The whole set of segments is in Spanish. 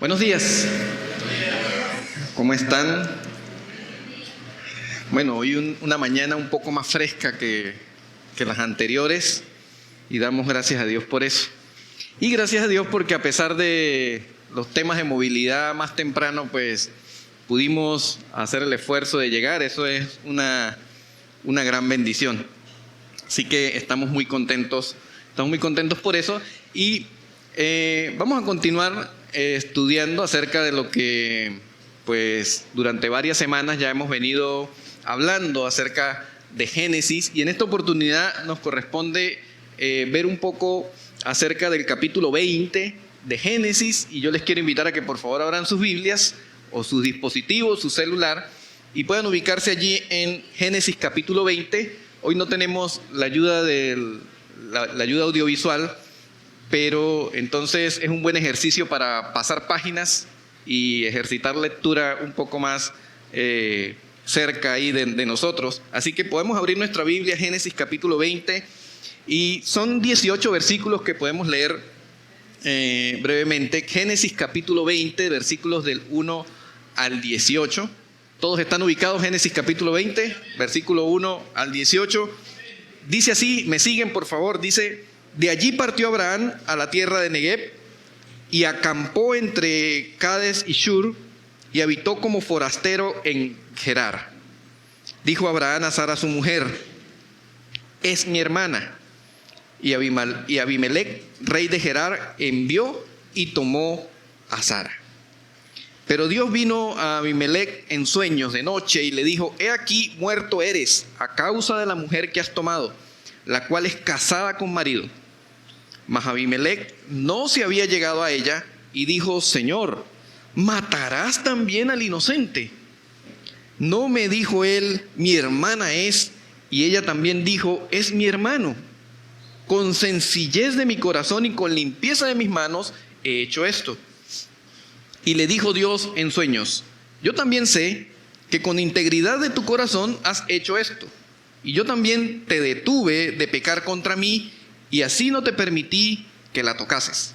Buenos días. ¿Cómo están? Bueno, hoy una mañana un poco más fresca que las anteriores y damos gracias a Dios por eso. Y gracias a Dios porque a pesar de los temas de movilidad más temprano, pues pudimos hacer el esfuerzo de llegar. Eso es una gran bendición. Así que estamos muy contentos por eso. Y vamos a continuar estudiando acerca de lo que pues durante varias semanas ya hemos venido hablando acerca de Génesis, y en esta oportunidad nos corresponde ver un poco acerca del capítulo 20 de Génesis, y yo les quiero invitar a que por favor abran sus Biblias o sus dispositivos, su celular, y puedan ubicarse allí en Génesis capítulo 20. Hoy no tenemos la ayuda la ayuda audiovisual, pero entonces es un buen ejercicio para pasar páginas y ejercitar lectura un poco más cerca ahí de nosotros. Así que podemos abrir nuestra Biblia, Génesis capítulo 20, y son 18 versículos que podemos leer brevemente. Génesis capítulo 20, versículos del 1 al 18. ¿Todos están ubicados? Génesis capítulo 20, versículo 1 al 18. Dice así, me siguen por favor, dice: de allí partió Abraham a la tierra de Negev y acampó entre Cades y Shur y habitó como forastero en Gerar. Dijo Abraham a Sara su mujer: es mi hermana. Y Abimelech, rey de Gerar, envió y tomó a Sara. Pero Dios vino a Abimelech en sueños de noche y le dijo: he aquí muerto eres a causa de la mujer que has tomado, la cual es casada con marido. Mas Abimelech no se había llegado a ella y dijo: Señor, ¿matarás también al inocente? No me dijo él: mi hermana es, y ella también dijo: es mi hermano. Con sencillez de mi corazón y con limpieza de mis manos he hecho esto. Y le dijo Dios en sueños: yo también sé que con integridad de tu corazón has hecho esto, y yo también te detuve de pecar contra mí, y así no te permití que la tocases.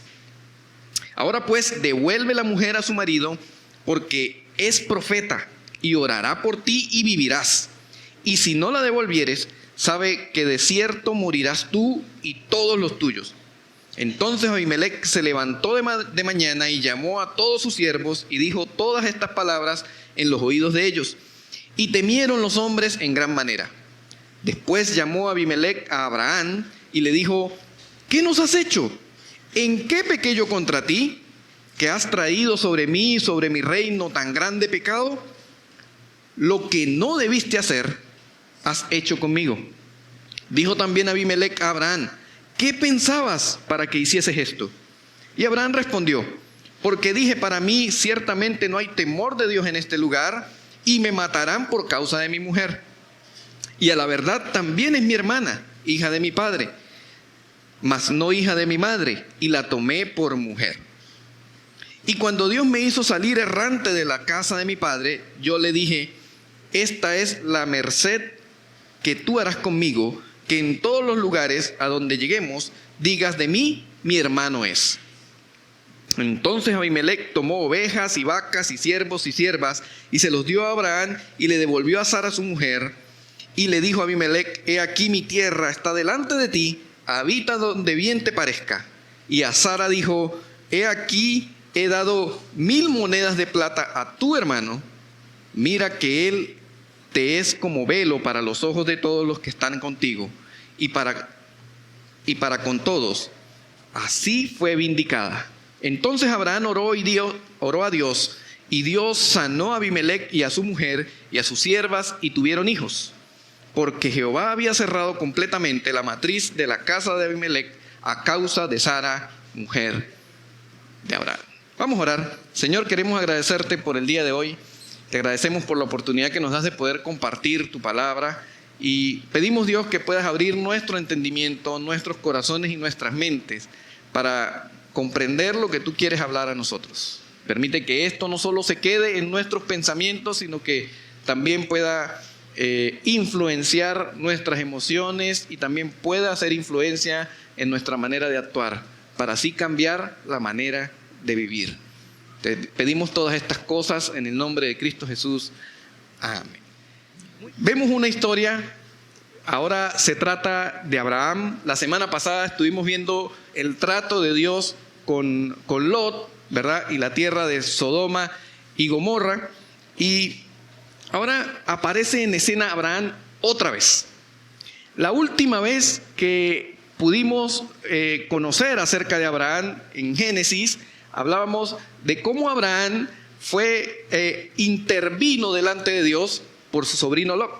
Ahora pues devuelve la mujer a su marido, porque es profeta, y orará por ti y vivirás. Y si no la devolvieres, sabe que de cierto morirás tú y todos los tuyos. Entonces Abimelech se levantó de mañana y llamó a todos sus siervos y dijo todas estas palabras en los oídos de ellos. Y temieron los hombres en gran manera. Después llamó Abimelech a Abraham y le dijo: ¿qué nos has hecho? ¿En qué pequé yo contra ti, que has traído sobre mí y sobre mi reino tan grande pecado? Lo que no debiste hacer, has hecho conmigo. Dijo también Abimelech a Abraham: ¿qué pensabas para que hicieses esto? Y Abraham respondió: porque dije para mí, ciertamente no hay temor de Dios en este lugar, y me matarán por causa de mi mujer. Y a la verdad también es mi hermana, hija de mi padre, mas no hija de mi madre, y la tomé por mujer. Y cuando Dios me hizo salir errante de la casa de mi padre, yo le dije: esta es la merced que tú harás conmigo, que en todos los lugares a donde lleguemos digas de mí: mi hermano es. Entonces Abimelech tomó ovejas y vacas y siervos y siervas y se los dio a Abraham y le devolvió a Sara su mujer. Y le dijo a Abimelech: he aquí mi tierra está delante de ti, habita donde bien te parezca. Y a Sara dijo: he aquí he dado 1000 monedas de plata a tu hermano, mira que él te es como velo para los ojos de todos los que están contigo, y para con todos. Así fue vindicada. Entonces Abraham oró a Dios, y Dios sanó a Abimelech y a su mujer y a sus siervas, y tuvieron hijos, porque Jehová había cerrado completamente la matriz de la casa de Abimelech a causa de Sara, mujer de Abraham. Vamos a orar. Señor, queremos agradecerte por el día de hoy. Te agradecemos por la oportunidad que nos das de poder compartir tu palabra, y pedimos, Dios, que puedas abrir nuestro entendimiento, nuestros corazones y nuestras mentes para comprender lo que tú quieres hablar a nosotros. Permite que esto no solo se quede en nuestros pensamientos, sino que también pueda influenciar nuestras emociones y también pueda hacer influencia en nuestra manera de actuar, para así cambiar la manera de vivir. Te pedimos todas estas cosas en el nombre de Cristo Jesús. Amén. Vemos una historia, ahora se trata de Abraham. La semana pasada estuvimos viendo el trato de Dios con Lot, ¿verdad? Y la tierra de Sodoma y Gomorra. Y ahora aparece en escena Abraham otra vez. La última vez que pudimos conocer acerca de Abraham en Génesis, hablábamos de cómo Abraham intervino delante de Dios por su sobrino Lot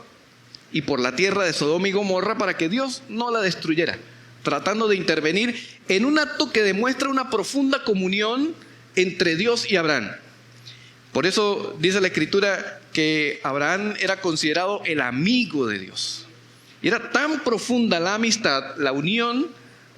y por la tierra de Sodoma y Gomorra para que Dios no la destruyera, tratando de intervenir en un acto que demuestra una profunda comunión entre Dios y Abraham. Por eso dice la Escritura que Abraham era considerado el amigo de Dios. Y era tan profunda la amistad, la unión,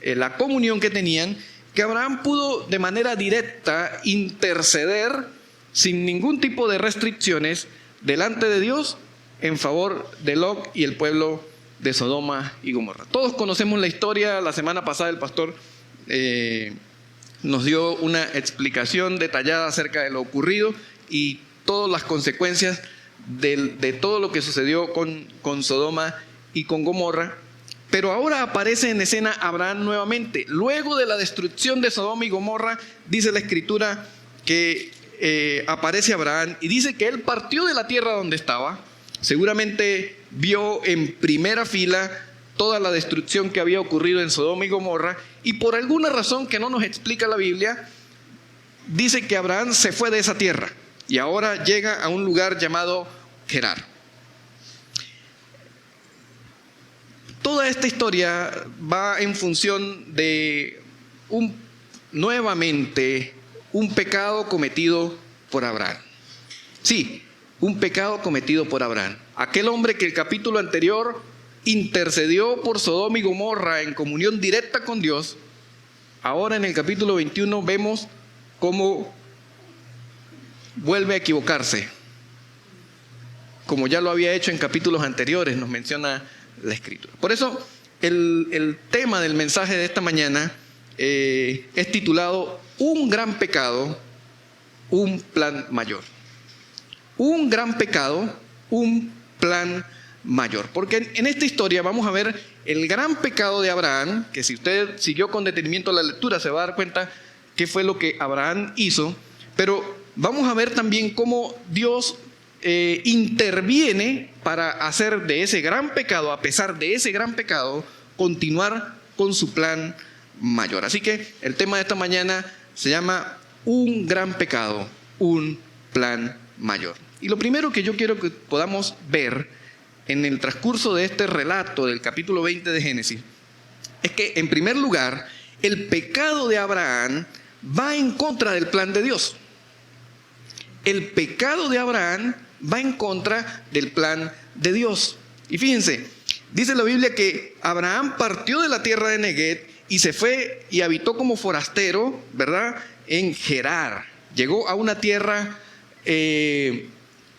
la comunión que tenían, que Abraham pudo de manera directa interceder sin ningún tipo de restricciones delante de Dios en favor de Lot y el pueblo de Sodoma y Gomorra. Todos conocemos la historia. La semana pasada el pastor nos dio una explicación detallada acerca de lo ocurrido y todas las consecuencias de todo lo que sucedió con Sodoma y con Gomorra. Pero ahora aparece en escena Abraham nuevamente. Luego de la destrucción de Sodoma y Gomorra, dice la Escritura que aparece Abraham y dice que él partió de la tierra donde estaba. Seguramente vio en primera fila toda la destrucción que había ocurrido en Sodoma y Gomorra, y por alguna razón que no nos explica la Biblia, dice que Abraham se fue de esa tierra y ahora llega a un lugar llamado Gerar. Toda esta historia va en función de nuevamente un pecado cometido por Abraham. Sí, un pecado cometido por Abraham. Aquel hombre que el capítulo anterior intercedió por Sodoma y Gomorra en comunión directa con Dios, ahora en el capítulo 21 vemos cómo vuelve a equivocarse, como ya lo había hecho en capítulos anteriores, nos menciona la Escritura. Por eso el tema del mensaje de esta mañana es titulado Un gran pecado, un plan mayor. Un gran pecado, un plan mayor. Porque en esta historia vamos a ver el gran pecado de Abraham, que si usted siguió con detenimiento la lectura se va a dar cuenta qué fue lo que Abraham hizo, pero vamos a ver también cómo Dios interviene para hacer de ese gran pecado, a pesar de ese gran pecado, continuar con su plan mayor. Así que el tema de esta mañana se llama Un gran pecado, un plan mayor. Y lo primero que yo quiero que podamos ver en el transcurso de este relato del capítulo 20 de Génesis es que, en primer lugar, el pecado de Abraham va en contra del plan de Dios. El pecado de Abraham va en contra del plan de Dios. Y fíjense, dice la Biblia que Abraham partió de la tierra de Neguev y se fue y habitó como forastero, ¿verdad?, en Gerar. Llegó a una tierra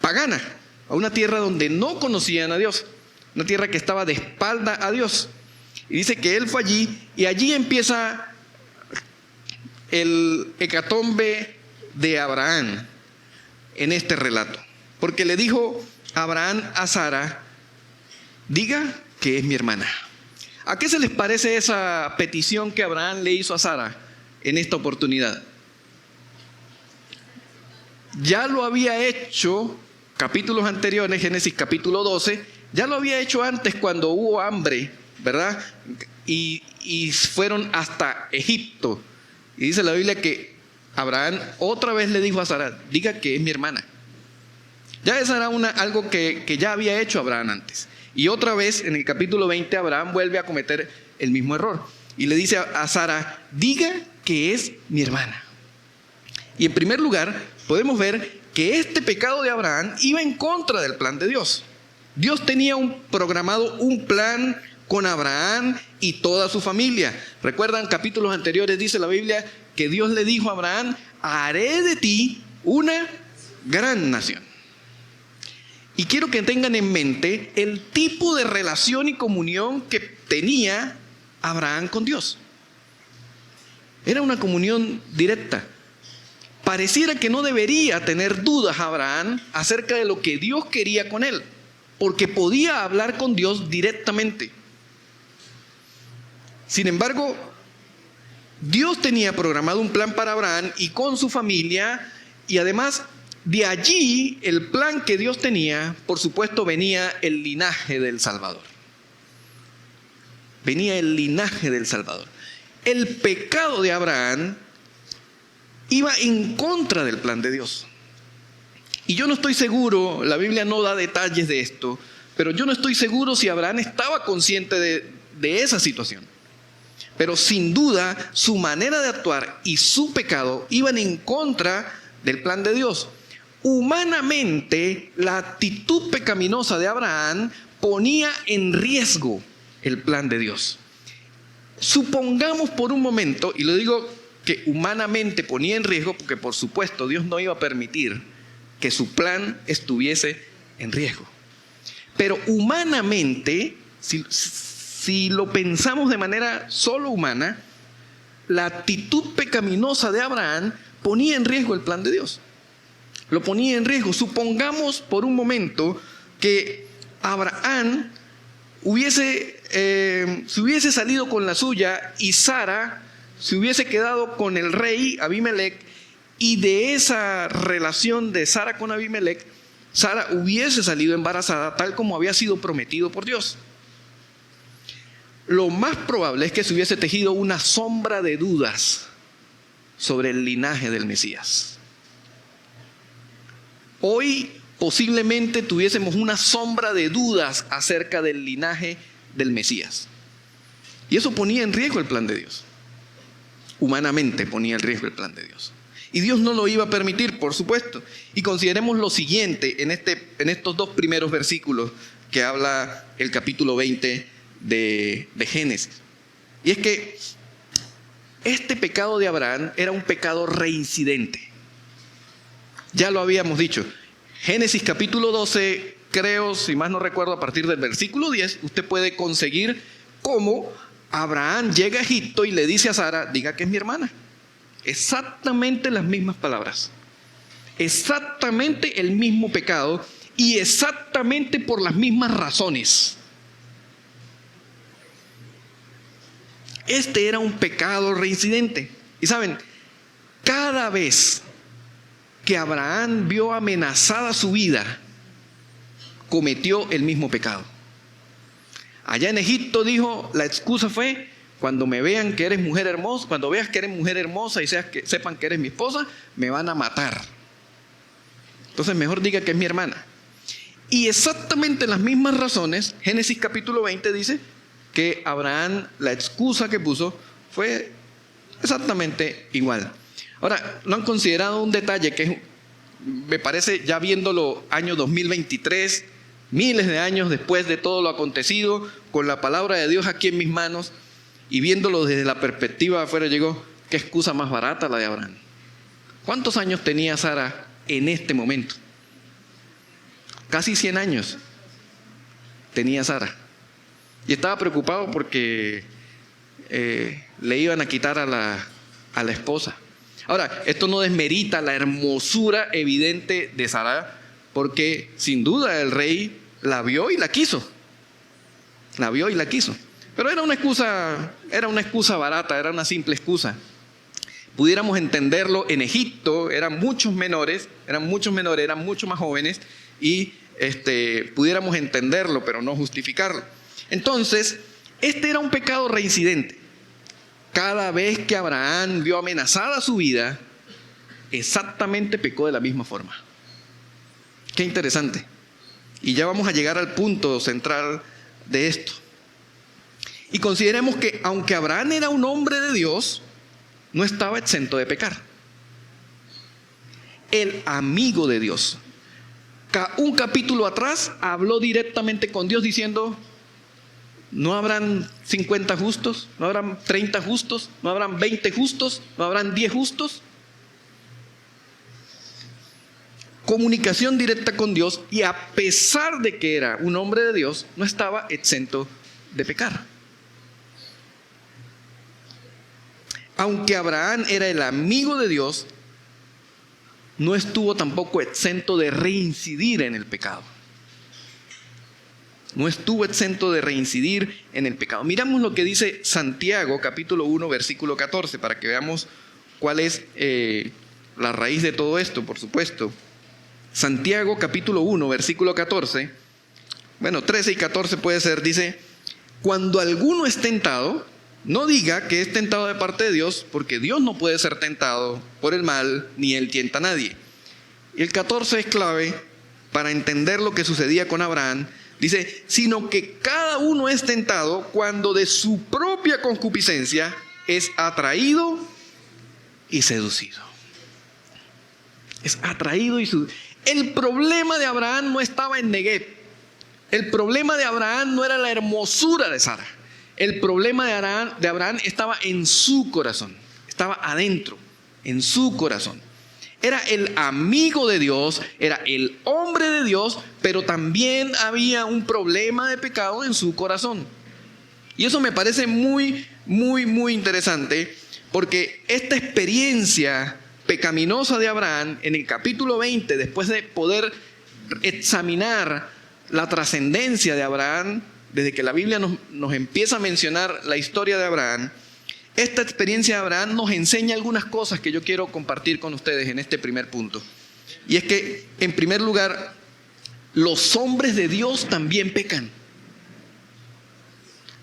pagana, a una tierra donde no conocían a Dios, una tierra que estaba de espalda a Dios. Y dice que él fue allí, y allí empieza el hecatombe de Abraham en este relato. Porque le dijo Abraham a Sara: diga que es mi hermana. ¿A qué se les parece esa petición que Abraham le hizo a Sara en esta oportunidad? Ya lo había hecho capítulos anteriores, Génesis capítulo 12, ya lo había hecho antes cuando hubo hambre, ¿verdad? Y fueron hasta Egipto. Y dice la Biblia que Abraham otra vez le dijo a Sara: diga que es mi hermana. Ya esa era algo que ya había hecho Abraham antes. Y otra vez en el capítulo 20 Abraham vuelve a cometer el mismo error. Y le dice a Sara: diga que es mi hermana. Y en primer lugar podemos ver que este pecado de Abraham iba en contra del plan de Dios. Dios tenía programado un plan con Abraham y toda su familia. Recuerdan capítulos anteriores, dice la Biblia que Dios le dijo a Abraham: haré de ti una gran nación. Y quiero que tengan en mente el tipo de relación y comunión que tenía Abraham con Dios. Era una comunión directa. Pareciera que no debería tener dudas Abraham acerca de lo que Dios quería con él, porque podía hablar con Dios directamente. Sin embargo, Dios tenía programado un plan para Abraham y con su familia, y además de allí el plan que Dios tenía, por supuesto, venía el linaje del Salvador. Venía el linaje del Salvador. El pecado de Abraham iba en contra del plan de Dios. Y yo no estoy seguro, la Biblia no da detalles de esto, pero yo no estoy seguro si Abraham estaba consciente de esa situación. Pero sin duda, su manera de actuar y su pecado iban en contra del plan de Dios. Humanamente, la actitud pecaminosa de Abraham ponía en riesgo el plan de Dios. Supongamos por un momento, y lo digo que humanamente ponía en riesgo, porque por supuesto Dios no iba a permitir que su plan estuviese en riesgo. Pero humanamente, si lo pensamos de manera solo humana, la actitud pecaminosa de Abraham ponía en riesgo el plan de Dios. Lo ponía en riesgo. Supongamos por un momento que Abraham se hubiese salido con la suya y Sara se hubiese quedado con el rey Abimelech, y de esa relación de Sara con Abimelech, Sara hubiese salido embarazada tal como había sido prometido por Dios. Lo más probable es que se hubiese tejido una sombra de dudas sobre el linaje del Mesías. Hoy posiblemente tuviésemos una sombra de dudas acerca del linaje del Mesías. Y eso ponía en riesgo el plan de Dios. Humanamente ponía en riesgo el plan de Dios. Y Dios no lo iba a permitir, por supuesto. Y consideremos lo siguiente en estos dos primeros versículos que habla el capítulo 20 de Génesis. Y es que este pecado de Abraham era un pecado reincidente. Ya lo habíamos dicho. Génesis capítulo 12, creo, si más no recuerdo, a partir del versículo 10, usted puede conseguir cómo Abraham llega a Egipto y le dice a Sara, diga que es mi hermana. Exactamente las mismas palabras. Exactamente el mismo pecado y exactamente por las mismas razones. Este era un pecado reincidente. Y saben, cada vez que Abraham vio amenazada su vida, cometió el mismo pecado. Allá en Egipto dijo, la excusa fue, cuando me vean que eres mujer hermosa, cuando veas que eres mujer hermosa y sepan que eres mi esposa, me van a matar. Entonces mejor diga que es mi hermana. Y exactamente las mismas razones, Génesis capítulo 20 dice que Abraham, la excusa que puso fue exactamente igual. Ahora, ¿no han considerado un detalle que me parece, ya viéndolo año 2023, miles de años después de todo lo acontecido, con la palabra de Dios aquí en mis manos y viéndolo desde la perspectiva de afuera, llegó, qué excusa más barata la de Abraham? ¿Cuántos años tenía Sara en este momento? Casi 100 años tenía Sara. Y estaba preocupado porque le iban a quitar a la esposa. Ahora, esto no desmerita la hermosura evidente de Sara, porque sin duda el rey la vio y la quiso. La vio y la quiso. Pero era una excusa barata, era una simple excusa. Pudiéramos entenderlo en Egipto, eran mucho menores, eran mucho más jóvenes, y pudiéramos entenderlo, pero no justificarlo. Entonces, este era un pecado reincidente. Cada vez que Abraham vio amenazada su vida, exactamente pecó de la misma forma. Qué interesante. Y ya vamos a llegar al punto central de esto. Y consideremos que aunque Abraham era un hombre de Dios, no estaba exento de pecar. El amigo de Dios. Un capítulo atrás habló directamente con Dios diciendo, ¿no habrán 50 justos? ¿No habrán 30 justos? ¿No habrán 20 justos? ¿No habrán 10 justos? Comunicación directa con Dios, y a pesar de que era un hombre de Dios, no estaba exento de pecar. Aunque Abraham era el amigo de Dios, no estuvo tampoco exento de reincidir en el pecado. No estuvo exento de reincidir en el pecado. Miramos lo que dice Santiago, capítulo 1, versículo 14, para que veamos cuál es la raíz de todo esto, por supuesto. Santiago, capítulo 1, versículo 14, 13 y 14 puede ser, dice: cuando alguno es tentado, no diga que es tentado de parte de Dios, porque Dios no puede ser tentado por el mal, ni Él tienta a nadie. Y el 14 es clave para entender lo que sucedía con Abraham. Dice, sino que cada uno es tentado cuando de su propia concupiscencia es atraído y seducido. Es atraído y seducido. El problema de Abraham no estaba en Negev. El problema de Abraham no era la hermosura de Sara. El problema de Abraham estaba en su corazón. Estaba adentro, en su corazón. Era el amigo de Dios, era el hombre de Dios, pero también había un problema de pecado en su corazón. Y eso me parece muy, muy, muy interesante, porque esta experiencia pecaminosa de Abraham, en el capítulo 20, después de poder examinar la trascendencia de Abraham, desde que la Biblia nos empieza a mencionar la historia de Abraham, esta experiencia de Abraham nos enseña algunas cosas que yo quiero compartir con ustedes en este primer punto. Y es que, en primer lugar, los hombres de Dios también pecan.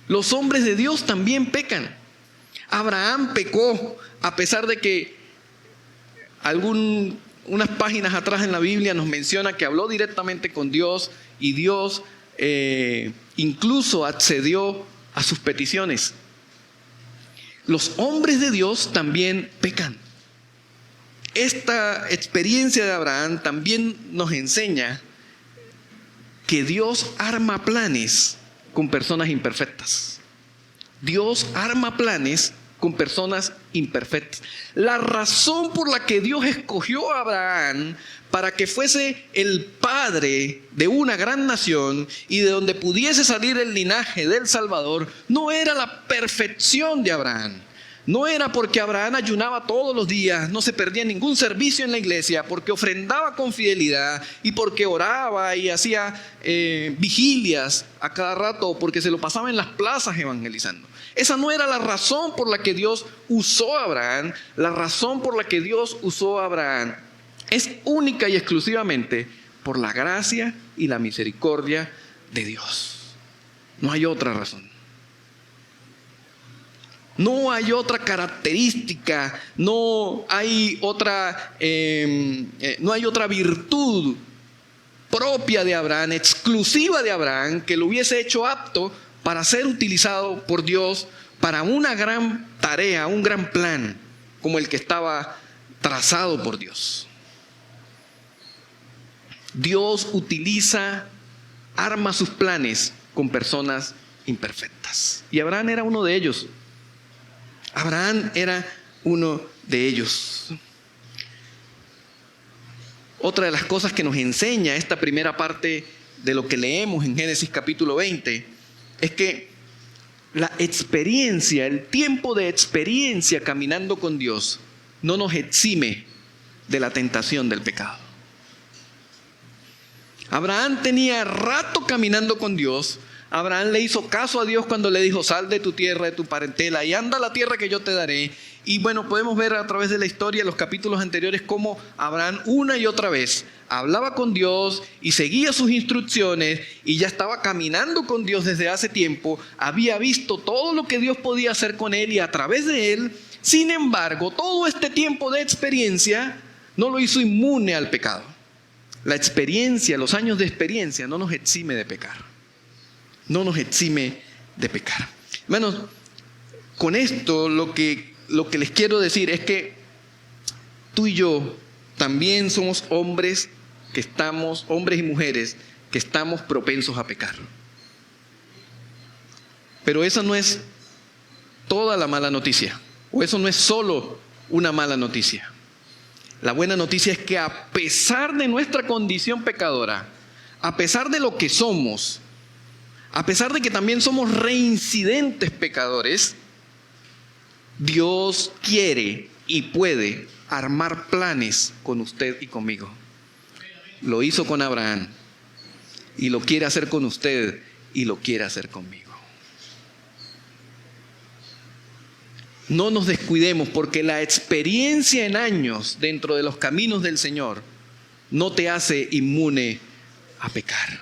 Los hombres de Dios también pecan. Abraham pecó, a pesar de que unas páginas atrás en la Biblia nos menciona que habló directamente con Dios y Dios incluso accedió a sus peticiones. Los hombres de Dios también pecan. Esta experiencia de Abraham también nos enseña que Dios arma planes con personas imperfectas. Dios arma planes con personas imperfectas. La razón por la que Dios escogió a Abraham para que fuese el padre de una gran nación y de donde pudiese salir el linaje del Salvador, no era la perfección de Abraham. No era porque Abraham ayunaba todos los días, no se perdía ningún servicio en la iglesia, porque ofrendaba con fidelidad y porque oraba y hacía vigilias a cada rato, porque se lo pasaba en las plazas evangelizando. Esa no era la razón por la que Dios usó a Abraham. La razón por la que Dios usó a Abraham es única y exclusivamente por la gracia y la misericordia de Dios. No hay otra razón. No hay otra característica, no hay otra virtud propia de Abraham, exclusiva de Abraham, que lo hubiese hecho apto para ser utilizado por Dios para una gran tarea, un gran plan, como el que estaba trazado por Dios. Dios arma sus planes con personas imperfectas. Y Abraham era uno de ellos. Abraham era uno de ellos. Otra de las cosas que nos enseña esta primera parte de lo que leemos en Génesis capítulo 20 es que la experiencia, el tiempo de experiencia caminando con Dios no nos exime de la tentación del pecado. Abraham tenía rato caminando con Dios. Abraham le hizo caso a Dios cuando le dijo: sal de tu tierra, de tu parentela y anda a la tierra que yo te daré. Y bueno, podemos ver a través de la historia, los capítulos anteriores, cómo Abraham una y otra vez hablaba con Dios y seguía sus instrucciones y ya estaba caminando con Dios desde hace tiempo. Había visto todo lo que Dios podía hacer con él y a través de él. Sin embargo, todo este tiempo de experiencia no lo hizo inmune al pecado. La experiencia, los años de experiencia no nos exime de pecar. No nos exime de pecar. Hermanos, con esto lo que les quiero decir es que tú y yo también somos hombres y mujeres que estamos propensos a pecar. Pero esa no es toda la mala noticia, o eso no es solo una mala noticia. La buena noticia es que a pesar de nuestra condición pecadora, a pesar de lo que somos, a pesar de que también somos reincidentes pecadores, Dios quiere y puede armar planes con usted y conmigo. Lo hizo con Abraham y lo quiere hacer con usted y lo quiere hacer conmigo. No nos descuidemos, porque la experiencia en años dentro de los caminos del Señor no te hace inmune a pecar.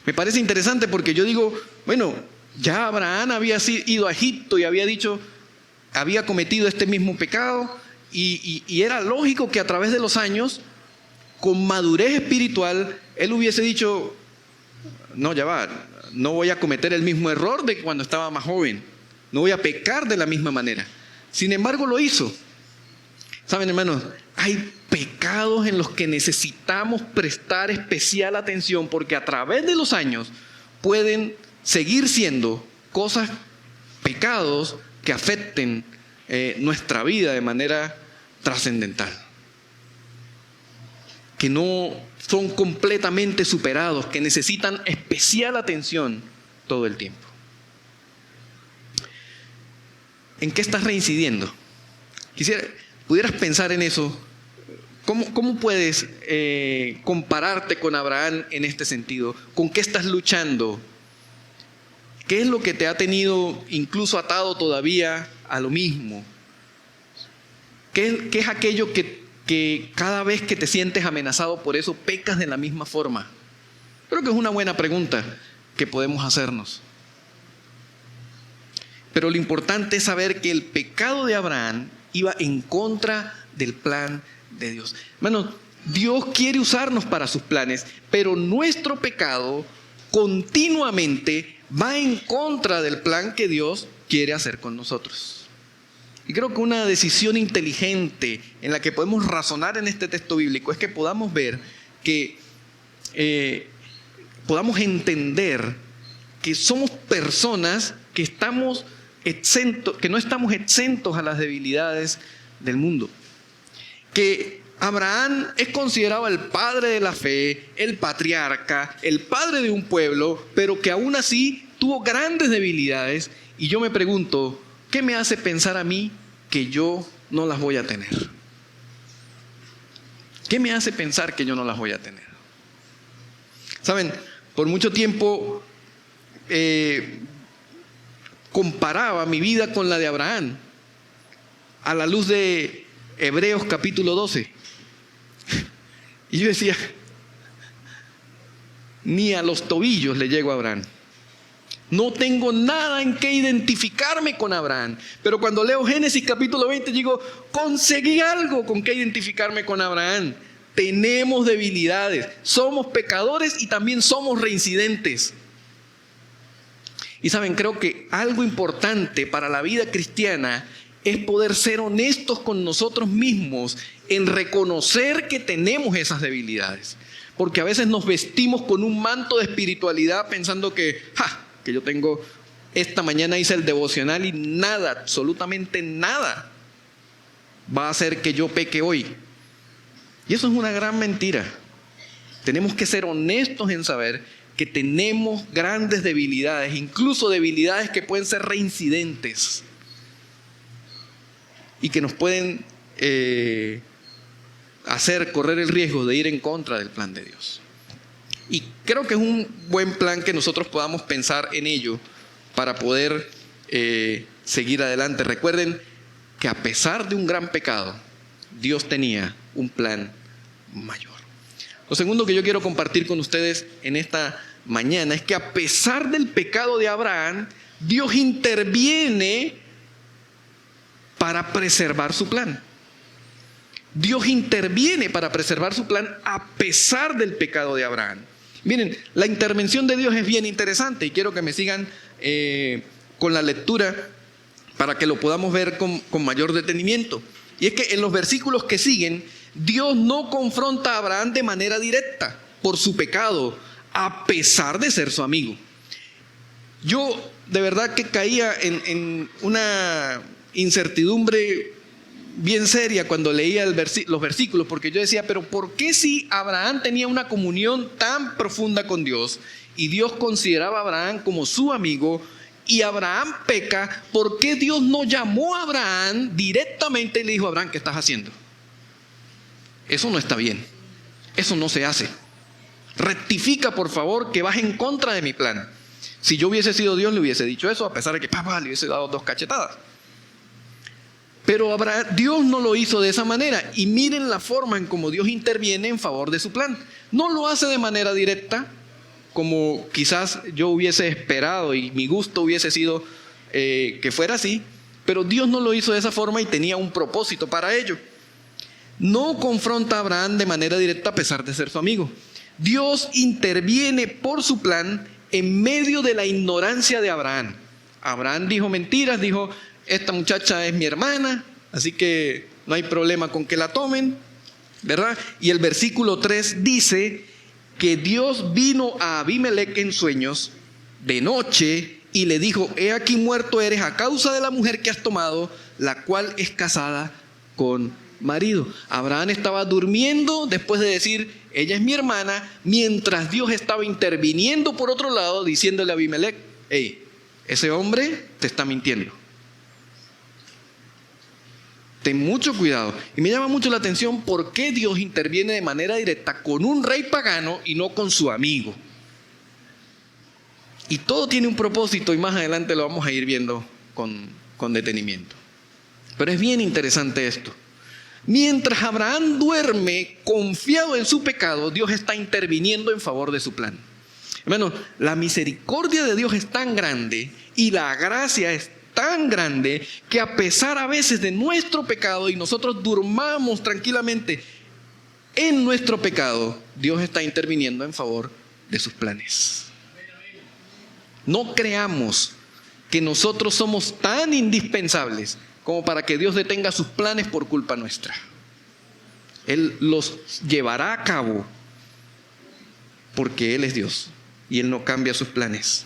Me parece interesante porque yo digo, bueno, ya Abraham había ido a Egipto y había cometido este mismo pecado y era lógico que a través de los años, con madurez espiritual, él hubiese dicho, no, ya va, no voy a cometer el mismo error de cuando estaba más joven. No voy a pecar de la misma manera. Sin embargo, lo hizo. Saben, hermanos, hay pecados en los que necesitamos prestar especial atención, porque a través de los años pueden seguir siendo pecados que afecten nuestra vida de manera trascendental, que no son completamente superados, que necesitan especial atención todo el tiempo. ¿En qué estás reincidiendo? Pudieras pensar en eso. ¿Cómo puedes compararte con Abraham en este sentido? ¿Con qué estás luchando? ¿Qué es lo que te ha tenido incluso atado todavía a lo mismo? ¿Qué es aquello que cada vez que te sientes amenazado por eso pecas de la misma forma? Creo que es una buena pregunta que podemos hacernos. Pero lo importante es saber que el pecado de Abraham iba en contra del plan de Dios. Hermanos, Dios quiere usarnos para sus planes, pero nuestro pecado continuamente va en contra del plan que Dios quiere hacer con nosotros. Y creo que una decisión inteligente en la que podemos razonar en este texto bíblico es que podamos ver que podamos entender que somos personas que no estamos exentos a las debilidades del mundo. Que Abraham es considerado el padre de la fe, el patriarca, el padre de un pueblo, pero que aún así tuvo grandes debilidades. Y yo me pregunto, ¿qué me hace pensar a mí que yo no las voy a tener? ¿Qué me hace pensar que yo no las voy a tener? Saben, por mucho tiempo comparaba mi vida con la de Abraham a la luz de Hebreos capítulo 12. Y yo decía, ni a los tobillos le llego a Abraham. No tengo nada en que identificarme con Abraham. Pero cuando leo Génesis capítulo 20, digo, conseguí algo con que identificarme con Abraham. Tenemos debilidades, somos pecadores y también somos reincidentes. Y saben, creo que algo importante para la vida cristiana es poder ser honestos con nosotros mismos en reconocer que tenemos esas debilidades. Porque a veces nos vestimos con un manto de espiritualidad pensando que yo tengo, esta mañana hice el devocional y nada, absolutamente nada va a hacer que yo peque hoy. Y eso es una gran mentira. Tenemos que ser honestos en saber que tenemos grandes debilidades, incluso debilidades que pueden ser reincidentes y que nos pueden hacer correr el riesgo de ir en contra del plan de Dios. Y creo que es un buen plan que nosotros podamos pensar en ello para poder seguir adelante. Recuerden que a pesar de un gran pecado, Dios tenía un plan mayor. Lo segundo que yo quiero compartir con ustedes en esta mañana es que a pesar del pecado de Abraham, Dios interviene para preservar su plan. Dios interviene para preservar su plan a pesar del pecado de Abraham. Miren, la intervención de Dios es bien interesante y quiero que me sigan con la lectura para que lo podamos ver con mayor detenimiento. Y es que en los versículos que siguen, Dios no confronta a Abraham de manera directa por su pecado, a pesar de ser su amigo. Yo de verdad que caía en una incertidumbre bien seria cuando leía los versículos, porque yo decía, pero ¿por qué si Abraham tenía una comunión tan profunda con Dios y Dios consideraba a Abraham como su amigo y Abraham peca, ¿por qué Dios no llamó a Abraham directamente y le dijo: Abraham, ¿qué estás haciendo? Eso no está bien. Eso no se hace. Rectifica, por favor, que vas en contra de mi plan. Si yo hubiese sido Dios, le hubiese dicho eso, a pesar de que papá le hubiese dado 2 cachetadas. Pero Dios no lo hizo de esa manera. Y miren la forma en cómo Dios interviene en favor de su plan. No lo hace de manera directa, como quizás yo hubiese esperado y mi gusto hubiese sido que fuera así. Pero Dios no lo hizo de esa forma y tenía un propósito para ello. No confronta a Abraham de manera directa a pesar de ser su amigo. Dios interviene por su plan en medio de la ignorancia de Abraham. Abraham dijo mentiras, dijo: esta muchacha es mi hermana, así que no hay problema con que la tomen, ¿verdad? Y el versículo 3 dice que Dios vino a Abimelec en sueños de noche y le dijo: he aquí muerto eres a causa de la mujer que has tomado, la cual es casada con marido. Abraham estaba durmiendo después de decir: ella es mi hermana, mientras Dios estaba interviniendo por otro lado, diciéndole a Abimelec: hey, ese hombre te está mintiendo. Ten mucho cuidado. Y me llama mucho la atención por qué Dios interviene de manera directa con un rey pagano y no con su amigo. Y todo tiene un propósito y más adelante lo vamos a ir viendo con detenimiento. Pero es bien interesante esto. Mientras Abraham duerme confiado en su pecado, Dios está interviniendo en favor de su plan. Hermanos, la misericordia de Dios es tan grande y la gracia es tan grande que a pesar a veces de nuestro pecado y nosotros durmamos tranquilamente en nuestro pecado, Dios está interviniendo en favor de sus planes. No creamos que nosotros somos tan indispensables como para que Dios detenga sus planes por culpa nuestra. Él los llevará a cabo porque Él es Dios y Él no cambia sus planes.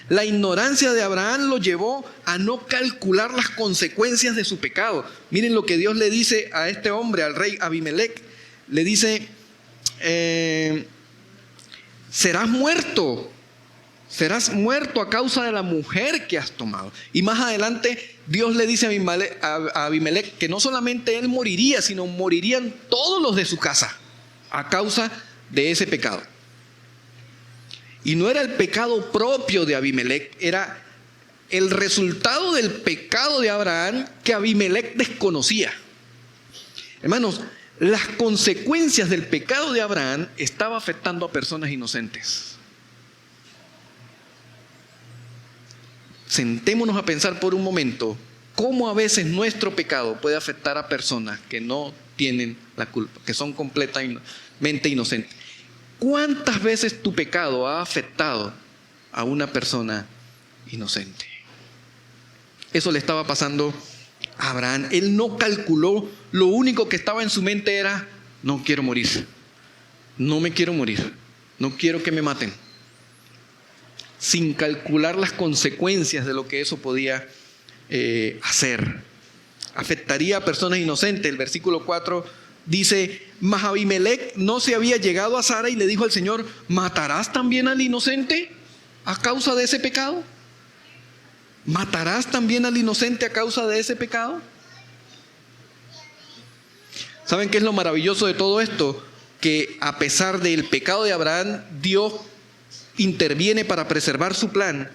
La ignorancia de Abraham lo llevó a no calcular las consecuencias de su pecado. Miren lo que Dios le dice a este hombre, al rey Abimelec. Le dice: serás muerto a causa de la mujer que has tomado. Y más adelante Dios le dice a Abimelec que no solamente él moriría, sino morirían todos los de su casa a causa de ese pecado. Y no era el pecado propio de Abimelec, era el resultado del pecado de Abraham que Abimelec desconocía. Hermanos, las consecuencias del pecado de Abraham estaban afectando a personas inocentes. Sentémonos a pensar por un momento cómo a veces nuestro pecado puede afectar a personas que no tienen la culpa, que son completamente inocentes. ¿Cuántas veces tu pecado ha afectado a una persona inocente? Eso le estaba pasando a Abraham. Él no calculó, lo único que estaba en su mente era: no quiero morir, no me quiero morir, no quiero que me maten. Sin calcular las consecuencias de lo que eso podía hacer. Afectaría a personas inocentes. El versículo 4 dice: mas Abimelec no se había llegado a Sara y le dijo al Señor: ¿matarás también al inocente a causa de ese pecado? ¿Matarás también al inocente a causa de ese pecado? ¿Saben qué es lo maravilloso de todo esto? Que a pesar del pecado de Abraham, Dios interviene para preservar su plan.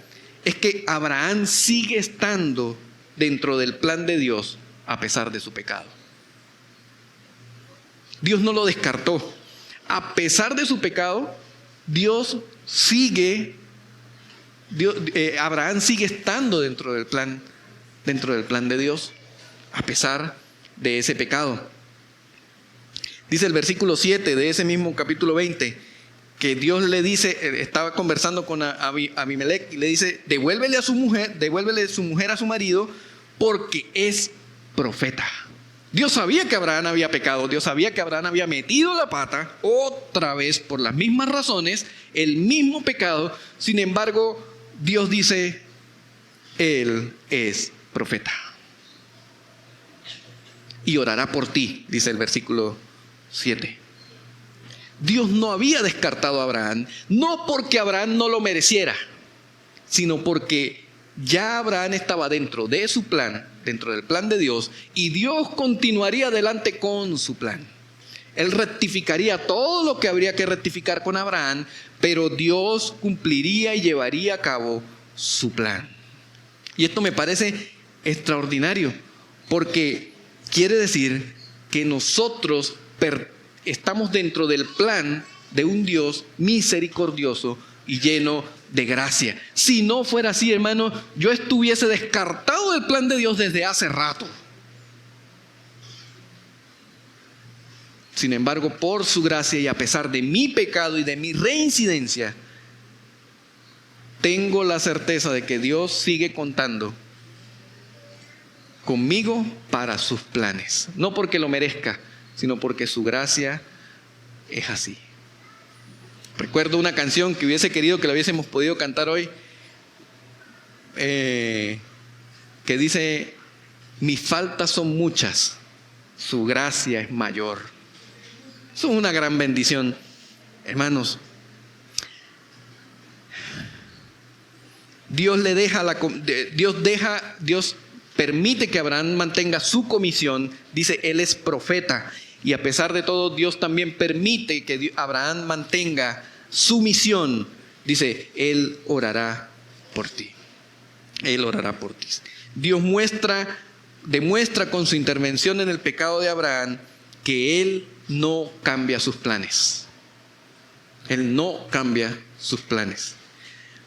Es que Abraham sigue estando dentro del plan de Dios a pesar de su pecado. Dios no lo descartó. A pesar de su pecado, Abraham sigue estando dentro del plan de Dios, a pesar de ese pecado. Dice el versículo 7 de ese mismo capítulo 20, que Dios le dice, estaba conversando con Abimelec y le dice: devuélvele su mujer a su marido, porque es profeta. Dios sabía que Abraham había pecado, Dios sabía que Abraham había metido la pata otra vez por las mismas razones, el mismo pecado. Sin embargo, Dios dice: Él es profeta y orará por ti, dice el versículo 7. Dios no había descartado a Abraham, no porque Abraham no lo mereciera, sino porque ya Abraham estaba dentro de su plan, dentro del plan de Dios, y Dios continuaría adelante con su plan. Él rectificaría todo lo que habría que rectificar con Abraham, pero Dios cumpliría y llevaría a cabo su plan. Y esto me parece extraordinario, porque quiere decir que nosotros estamos dentro del plan de un Dios misericordioso y lleno de gracia. Si no fuera así, hermano, yo estuviese descartado del plan de Dios desde hace rato. Sin embargo, por su gracia y a pesar de mi pecado y de mi reincidencia, tengo la certeza de que Dios sigue contando conmigo para sus planes. No porque lo merezca, sino porque su gracia es así. Recuerdo una canción que hubiese querido que la hubiésemos podido cantar hoy, que dice: mis faltas son muchas, su gracia es mayor. Eso es una gran bendición, hermanos. Dios permite que Abraham mantenga su comisión. Dice, él es profeta. Y a pesar de todo, Dios también permite que Abraham mantenga su misión. Dice, él orará por ti. Él orará por ti. Dios demuestra con su intervención en el pecado de Abraham que él no cambia sus planes. Él no cambia sus planes.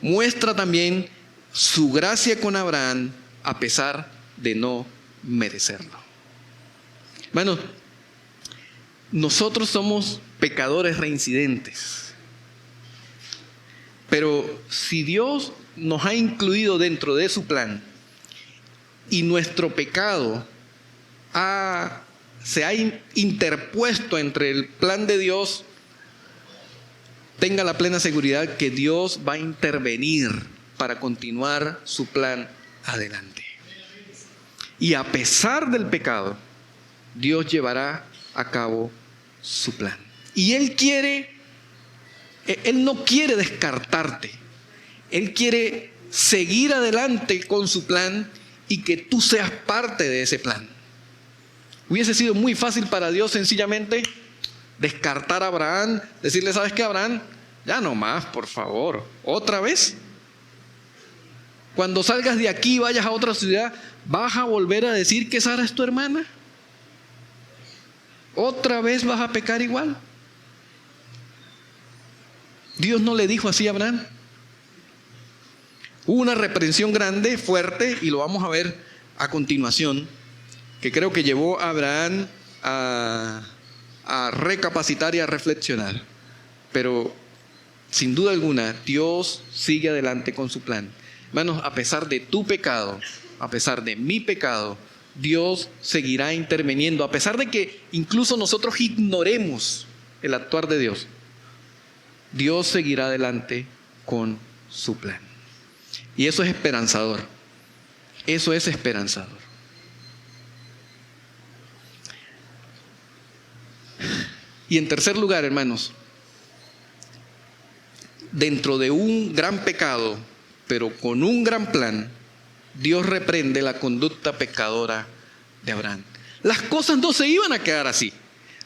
Muestra también su gracia con Abraham a pesar de no merecerlo. Hermanos, nosotros somos pecadores reincidentes. Pero si Dios nos ha incluido dentro de su plan y nuestro pecado se ha interpuesto entre el plan de Dios, tenga la plena seguridad que Dios va a intervenir para continuar su plan adelante. Y a pesar del pecado, Dios llevará a cabo su plan. Y Él no quiere descartarte. Él quiere seguir adelante con su plan y que tú seas parte de ese plan. Hubiese sido muy fácil para Dios sencillamente descartar a Abraham, decirle, ¿sabes qué, Abraham? Ya no más, por favor. ¿Otra vez? Cuando salgas de aquí y vayas a otra ciudad, ¿vas a volver a decir que Sara es tu hermana? ¿Otra vez vas a pecar igual? Dios no le dijo así a Abraham. Hubo una reprensión grande, fuerte, y lo vamos a ver a continuación, que creo que llevó a Abraham a recapacitar y a reflexionar. Pero sin duda alguna, Dios sigue adelante con su plan. Hermanos, a pesar de tu pecado, a pesar de mi pecado, Dios seguirá interviniendo, a pesar de que incluso nosotros ignoremos el actuar de Dios. Dios seguirá adelante con su plan. Y eso es esperanzador. Eso es esperanzador. Y en tercer lugar, hermanos, dentro de un gran pecado, pero con un gran plan, Dios reprende la conducta pecadora de Abraham. Las cosas no se iban a quedar así.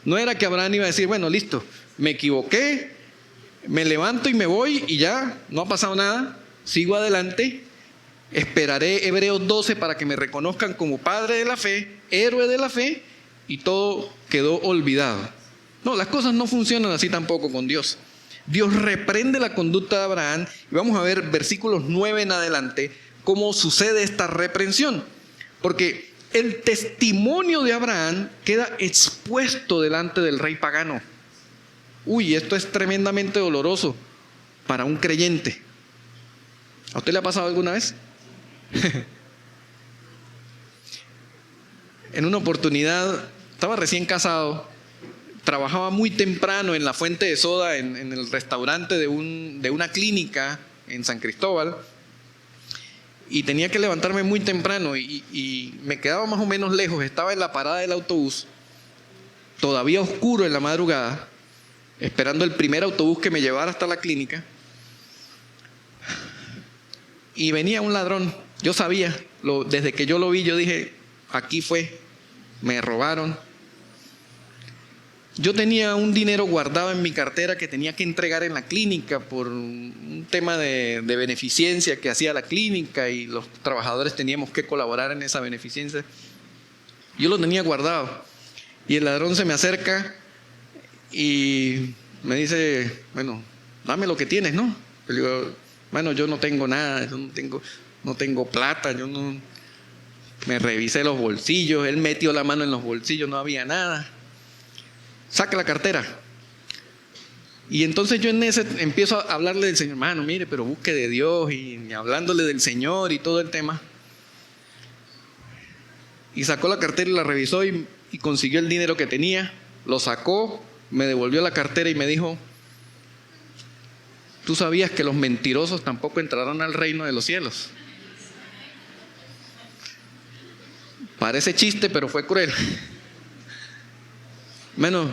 No era que Abraham iba a decir, bueno, listo, me equivoqué, me levanto y me voy y ya, no ha pasado nada, sigo adelante, esperaré Hebreos 12 para que me reconozcan como padre de la fe, héroe de la fe, y todo quedó olvidado. No, las cosas no funcionan así tampoco con Dios. Dios reprende la conducta de Abraham y vamos a ver versículos 9 en adelante cómo sucede esta reprensión. Porque el testimonio de Abraham queda expuesto delante del rey pagano. Uy, esto es tremendamente doloroso para un creyente. ¿A usted le ha pasado alguna vez? En una oportunidad, estaba recién casado, trabajaba muy temprano en la fuente de soda, en el restaurante de una clínica en San Cristóbal, y tenía que levantarme muy temprano y me quedaba más o menos lejos, estaba en la parada del autobús, todavía oscuro en la madrugada, esperando el primer autobús que me llevara hasta la clínica. y venía un ladrón. Yo sabía, desde que yo lo vi, yo dije, aquí fue, me robaron. Yo tenía un dinero guardado en mi cartera que tenía que entregar en la clínica por un tema de beneficencia que hacía la clínica y los trabajadores teníamos que colaborar en esa beneficencia. Yo lo tenía guardado y el ladrón se me acerca y me dice, bueno, dame lo que tienes, ¿no? Yo le digo, bueno, yo no tengo nada, yo no tengo plata, yo no... Me revisé los bolsillos, él metió la mano en los bolsillos, no había nada. Saca la cartera. Y entonces yo en ese empiezo a hablarle del Señor, hermano, mire, pero busque de Dios y hablándole del Señor y todo el tema. Y sacó la cartera y la revisó y consiguió el dinero que tenía, lo sacó, me devolvió la cartera y me dijo, ¿tú sabías que los mentirosos tampoco entrarán al reino de los cielos? Parece chiste, pero fue cruel. Bueno,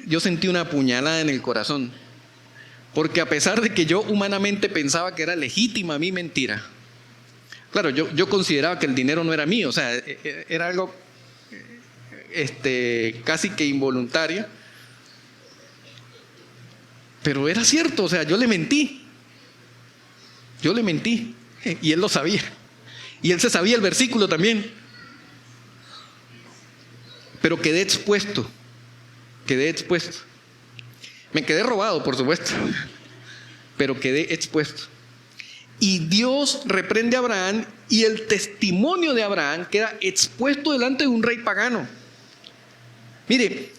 yo sentí una puñalada en el corazón, porque a pesar de que yo humanamente pensaba que era legítima mi mentira, claro, yo consideraba que el dinero no era mío, o sea, era algo casi que involuntario, pero era cierto, o sea, yo le mentí, y él lo sabía, y él se sabía el versículo también. Pero quedé expuesto. Me quedé robado, por supuesto, pero quedé expuesto. Y Dios reprende a Abraham y el testimonio de Abraham queda expuesto delante de un rey pagano. Mire,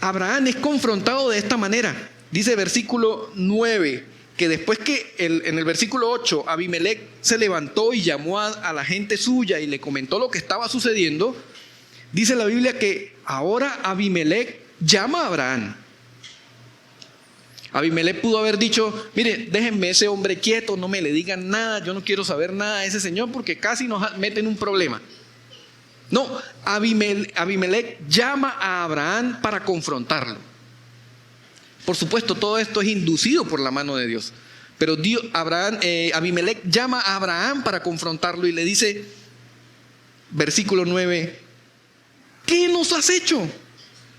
Abraham es confrontado de esta manera. Dice versículo 9, que después que en el versículo 8 Abimelec se levantó y llamó a la gente suya y le comentó lo que estaba sucediendo. Dice la Biblia que ahora Abimelec llama a Abraham. Abimelec pudo haber dicho, mire, déjenme ese hombre quieto, no me le digan nada, yo no quiero saber nada de ese señor porque casi nos mete en un problema. No, Abimelec llama a Abraham para confrontarlo. Por supuesto, todo esto es inducido por la mano de Dios. Pero Abimelec llama a Abraham para confrontarlo y le dice, versículo 9, ¿qué nos has hecho?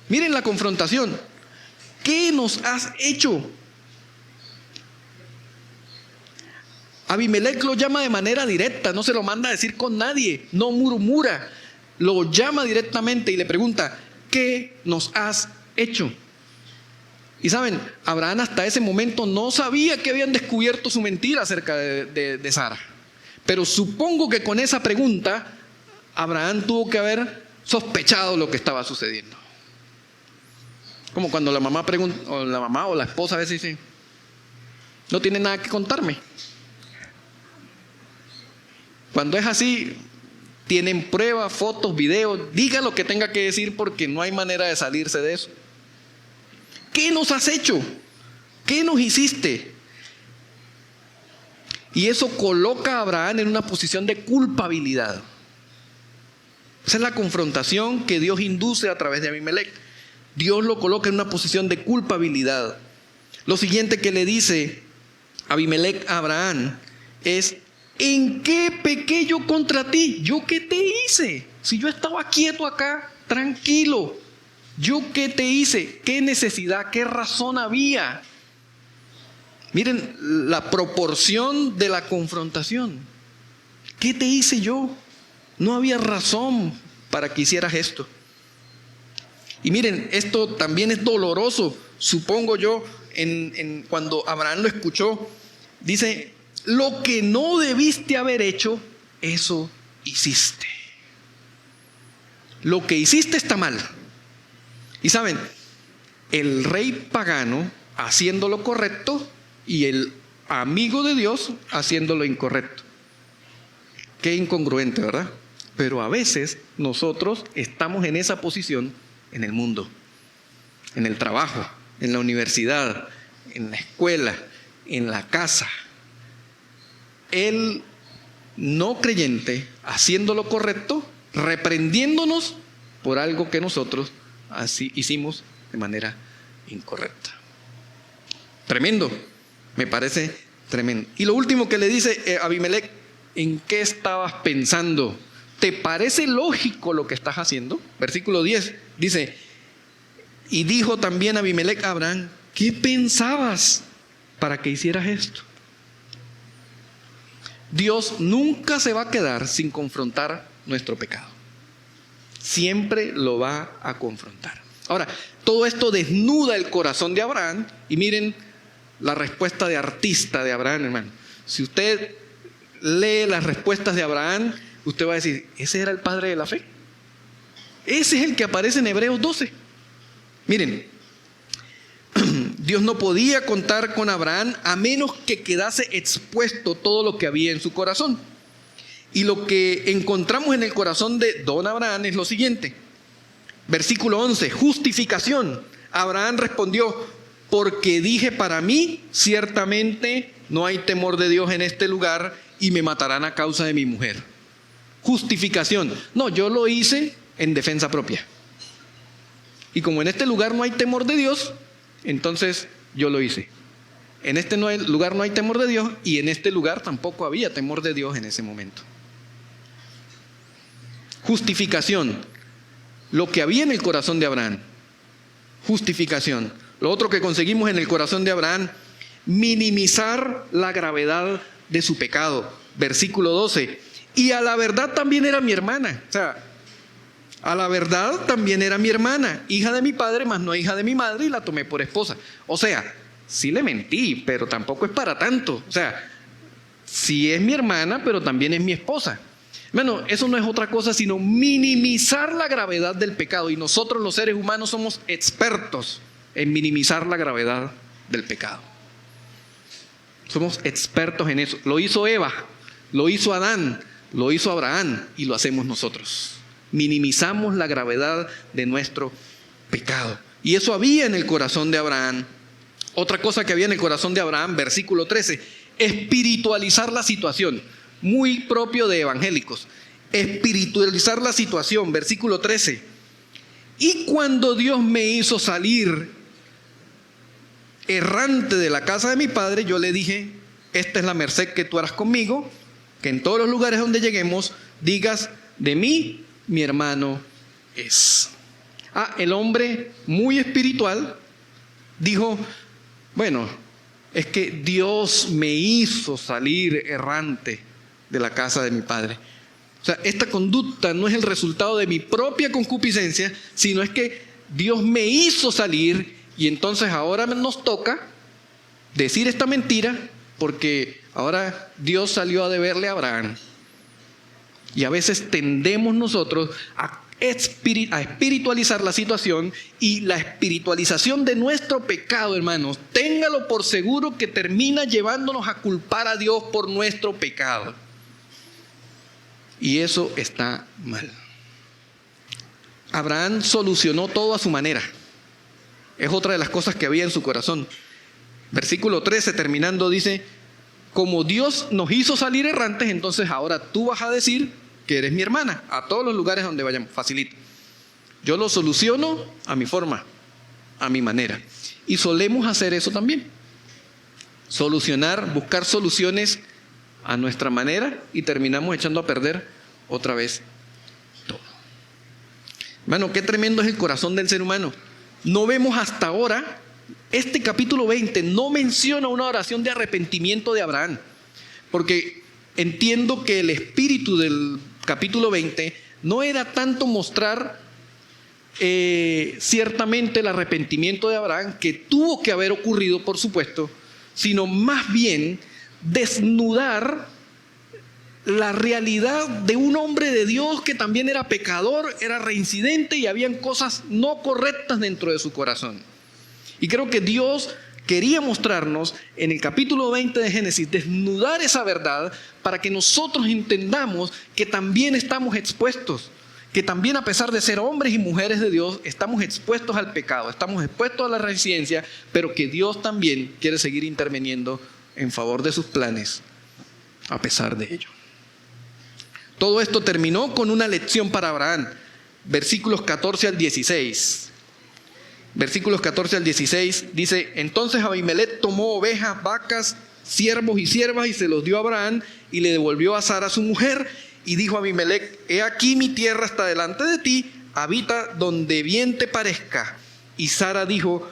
Miren la confrontación. ¿Qué nos has hecho? Abimelec lo llama de manera directa, no se lo manda a decir con nadie, no murmura. Lo llama directamente y le pregunta, ¿qué nos has hecho? Y saben, Abraham hasta ese momento no sabía que habían descubierto su mentira acerca de Sara. Pero supongo que con esa pregunta, Abraham tuvo que haber sospechado lo que estaba sucediendo. Como cuando la mamá pregunta, o la esposa a veces dice, no tiene nada que contarme. Cuando es así, tienen pruebas, fotos, videos, diga lo que tenga que decir porque no hay manera de salirse de eso. ¿Qué nos has hecho? ¿Qué nos hiciste? Y eso coloca a Abraham en una posición de culpabilidad. Esa es la confrontación que Dios induce a través de Abimelec. Dios lo coloca en una posición de culpabilidad. Lo siguiente que le dice Abimelec a Abraham es, ¿en qué pequé yo contra ti? ¿Yo qué te hice? Si yo estaba quieto acá, tranquilo. ¿Yo qué te hice? ¿Qué necesidad? ¿Qué razón había? Miren la proporción de la confrontación. ¿Qué te hice yo? No había razón para que hicieras esto. Y miren, esto también es doloroso, supongo yo, cuando Abraham lo escuchó. Dice, lo que no debiste haber hecho, eso hiciste. Lo que hiciste está mal. Y saben, el rey pagano haciendo lo correcto y el amigo de Dios haciendo lo incorrecto. Qué incongruente, ¿verdad? Pero a veces nosotros estamos en esa posición en el mundo, en el trabajo, en la universidad, en la escuela, en la casa. El no creyente haciendo lo correcto, reprendiéndonos por algo que nosotros así hicimos de manera incorrecta. Tremendo, me parece Tremendo. Y lo último que le dice Abimelec: ¿en qué estabas pensando? ¿Te parece lógico lo que estás haciendo? Versículo 10 dice: y dijo también Abimelec a Abraham: ¿qué pensabas para que hicieras esto? Dios nunca se va a quedar sin confrontar nuestro pecado. Siempre lo va a confrontar. Ahora, todo esto desnuda el corazón de Abraham, y miren la respuesta de artista de Abraham, hermano. Si usted lee las respuestas de Abraham, usted va a decir: ese era el padre de la fe. Ese es el que aparece en Hebreos 12. Miren, Dios no podía contar con Abraham a menos que quedase expuesto todo lo que había en su corazón. Y lo que encontramos en el corazón de don Abraham es lo siguiente. Versículo 11, justificación. Abraham respondió: porque dije para mí, ciertamente no hay temor de Dios en este lugar y me matarán a causa de mi mujer. Justificación. No, yo lo hice en defensa propia. Y como en este lugar no hay temor de Dios, entonces yo lo hice. En este lugar no hay temor de Dios, y en este lugar tampoco había temor de Dios en ese momento. Justificación. Lo que había en el corazón de Abraham. Justificación. Lo otro que conseguimos en el corazón de Abraham: minimizar la gravedad de su pecado. Versículo 12. Y a la verdad también era mi hermana. O sea, a la verdad también era mi hermana, hija de mi padre, mas no hija de mi madre, y la tomé por esposa. O sea, sí le mentí, pero tampoco es para tanto. O sea, sí es mi hermana, pero también es mi esposa. Bueno, eso no es otra cosa sino minimizar la gravedad del pecado. Y nosotros los seres humanos somos expertos en minimizar la gravedad del pecado. Somos expertos en eso. Lo hizo Eva, lo hizo Adán, lo hizo Abraham, y lo hacemos nosotros. Minimizamos la gravedad de nuestro pecado. Y eso había en el corazón de Abraham. Otra cosa que había en el corazón de Abraham, versículo 13, espiritualizar la situación. Muy propio de evangélicos. Espiritualizar la situación, versículo 13. Y cuando Dios me hizo salir errante de la casa de mi padre, yo le dije: esta es la merced que tú harás conmigo, que en todos los lugares donde lleguemos digas de mí, mi hermano es. El hombre muy espiritual dijo: bueno, es que Dios me hizo salir errante de la casa de mi padre. O sea, esta conducta no es el resultado de mi propia concupiscencia, sino es que Dios me hizo salir, y entonces ahora nos toca decir esta mentira, porque ahora Dios salió a deberle a Abraham. Y a veces tendemos nosotros a espiritualizar la situación, y la espiritualización de nuestro pecado, hermanos, téngalo por seguro que termina llevándonos a culpar a Dios por nuestro pecado. Y eso está mal. Abraham solucionó todo a su manera. Es otra de las cosas que había en su corazón. Versículo 13, terminando, dice: como Dios nos hizo salir errantes, entonces ahora tú vas a decir que eres mi hermana a todos los lugares donde vayamos. Facilito. Yo lo soluciono a mi forma, a mi manera. Y solemos hacer eso también. Solucionar, buscar soluciones a nuestra manera, y terminamos echando a perder otra vez todo. Hermano, qué tremendo es el corazón del ser humano. No vemos hasta ahora, este capítulo 20 no menciona una oración de arrepentimiento de Abraham, porque entiendo que el espíritu del capítulo 20 no era tanto mostrar ciertamente el arrepentimiento de Abraham, que tuvo que haber ocurrido, por supuesto, sino más bien desnudar la realidad de un hombre de Dios que también era pecador, era reincidente, y habían cosas no correctas dentro de su corazón. Y creo que Dios quería mostrarnos en el capítulo 20 de Génesis, desnudar esa verdad para que nosotros entendamos que también estamos expuestos, que también, a pesar de ser hombres y mujeres de Dios, estamos expuestos al pecado, estamos expuestos a la reincidencia, pero que Dios también quiere seguir interviniendo en favor de sus planes a pesar de ello. Todo esto terminó con una lección para Abraham. Versículos 14 al 16. Versículos 14 al 16 dice: entonces Abimelec tomó ovejas, vacas, siervos y siervas y se los dio a Abraham y le devolvió a Sara su mujer. Y dijo a Abimelec: he aquí mi tierra está delante de ti, habita donde bien te parezca. Y Sara dijo,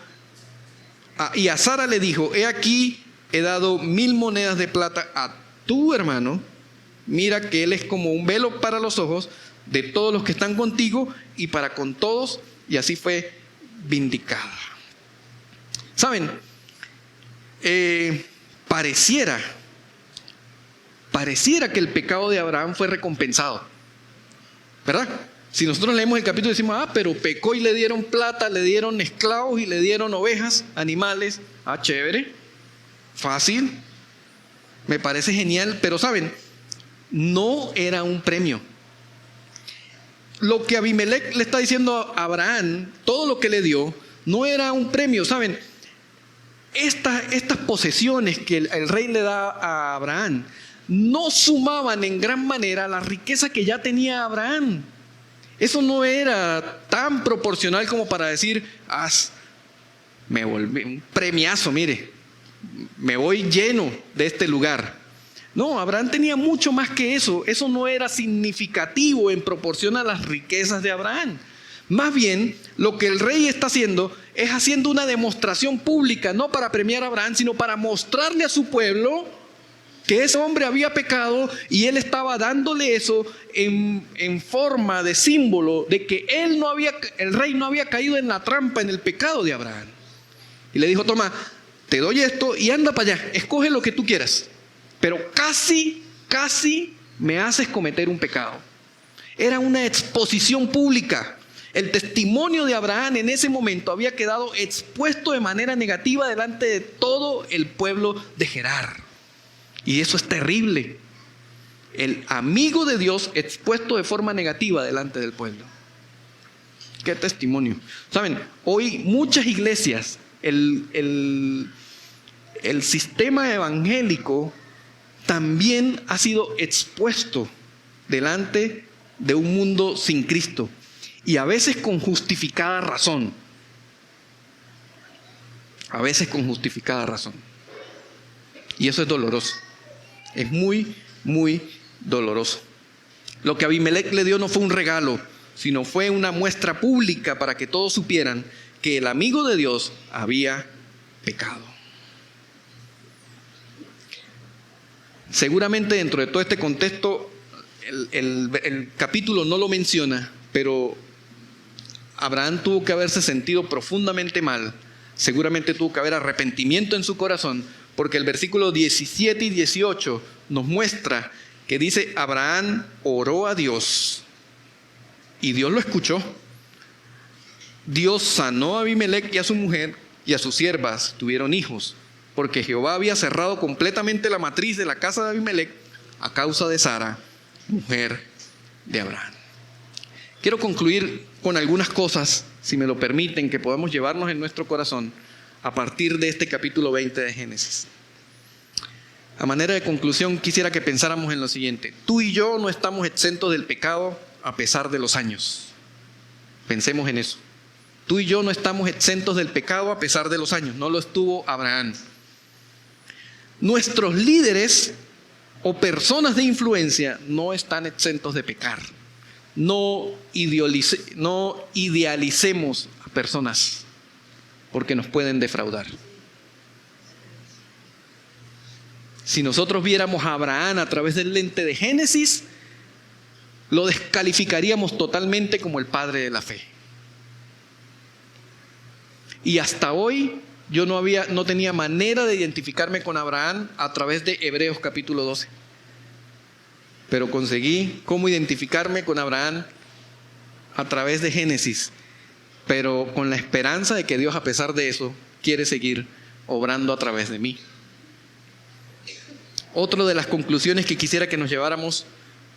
y a Sara le dijo: he aquí he dado 1000 monedas de plata a tu hermano, mira que él es como un velo para los ojos de todos los que están contigo y para con todos. Y así fue vindicada. ¿Saben? Pareciera que el pecado de Abraham fue recompensado, ¿verdad? Si nosotros leemos el capítulo decimos: pero pecó y le dieron plata, le dieron esclavos y le dieron ovejas, animales. Chévere, fácil, me parece genial. Pero ¿saben? No era un premio. Lo que Abimelec le está diciendo a Abraham, todo lo que le dio, no era un premio. ¿Saben? Estas posesiones que el rey le da a Abraham no sumaban en gran manera a la riqueza que ya tenía Abraham. Eso no era tan proporcional como para decir: me volví un premiazo, mire, me voy lleno de este lugar. No, Abraham tenía mucho más que eso. Eso no era significativo en proporción a las riquezas de Abraham. Más bien, lo que el rey está haciendo es haciendo una demostración pública, no para premiar a Abraham, sino para mostrarle a su pueblo que ese hombre había pecado, y él estaba dándole eso en forma de símbolo de que el rey no había caído en la trampa, en el pecado de Abraham. Y le dijo: toma, te doy esto y anda para allá, escoge lo que tú quieras, pero casi me haces cometer un pecado. Era una exposición pública. El testimonio de Abraham en ese momento había quedado expuesto de manera negativa delante de todo el pueblo de Gerar. Y eso es terrible. El amigo de Dios expuesto de forma negativa delante del pueblo. ¿Qué testimonio? Saben, hoy muchas iglesias, el sistema evangélico también ha sido expuesto delante de un mundo sin Cristo. Y a veces con justificada razón. A veces con justificada razón. Y eso es doloroso. Es muy, muy doloroso. Lo que Abimelec le dio no fue un regalo, sino fue una muestra pública para que todos supieran que el amigo de Dios había pecado. Seguramente dentro de todo este contexto, el capítulo no lo menciona, pero Abraham tuvo que haberse sentido profundamente mal. Seguramente tuvo que haber arrepentimiento en su corazón, porque el versículo 17 y 18 nos muestra que dice: Abraham oró a Dios y Dios lo escuchó. Dios sanó a Abimelec y a su mujer, y a sus siervas tuvieron hijos, porque Jehová había cerrado completamente la matriz de la casa de Abimelec a causa de Sara, mujer de Abraham. Quiero concluir con algunas cosas, si me lo permiten, que podamos llevarnos en nuestro corazón a partir de este capítulo 20 de Génesis. A manera de conclusión, quisiera que pensáramos en lo siguiente: tú y yo no estamos exentos del pecado a pesar de los años. Pensemos en eso. Tú y yo no estamos exentos del pecado a pesar de los años. No lo estuvo Abraham. Nuestros líderes o personas de influencia no están exentos de pecar. No idealicemos a personas, porque nos pueden defraudar. Si nosotros viéramos a Abraham a través del lente de Génesis, lo descalificaríamos totalmente como el padre de la fe. Y hasta hoy yo no tenía manera de identificarme con Abraham a través de Hebreos capítulo 12. Pero conseguí cómo identificarme con Abraham a través de Génesis, pero con la esperanza de que Dios, a pesar de eso, quiere seguir obrando a través de mí. Otra de las conclusiones que quisiera que nos lleváramos